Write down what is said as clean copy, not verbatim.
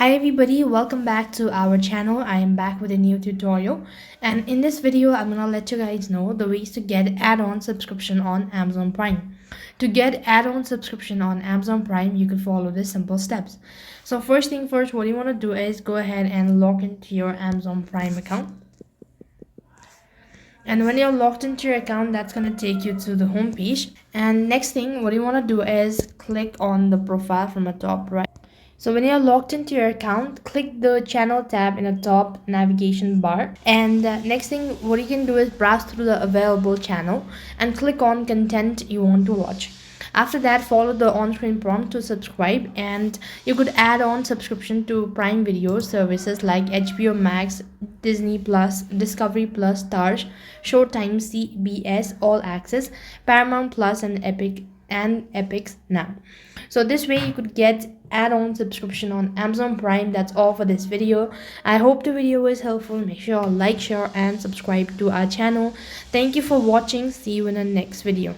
Hi everybody, welcome back to our channel. I am back with a new tutorial, and in this video I'm gonna let you guys know the ways to get add-on subscription on Amazon Prime. To get add-on subscription on Amazon Prime, you can follow the simple steps. So first thing first, what you want to do is go ahead and log into your Amazon Prime account. And when you're logged into your account, that's going to take you to the home page. And next thing, what you want to do is click on the profile from the top right. So when you're logged into your account, click the channel tab in the top navigation bar. And next thing, what you can do is browse through the available channel and click on content you want to watch. After that, follow the on-screen prompt to subscribe, and you could add on subscription to Prime Video services like HBO Max, Disney Plus, Discovery Plus, Stars, Showtime, CBS All Access, Paramount Plus, and Epix Now. So this way you could get add-on subscription on Amazon Prime. That's all for this video. I hope the video was helpful. Make sure you like, share, and subscribe to our channel. Thank you for watching. See you in the next video.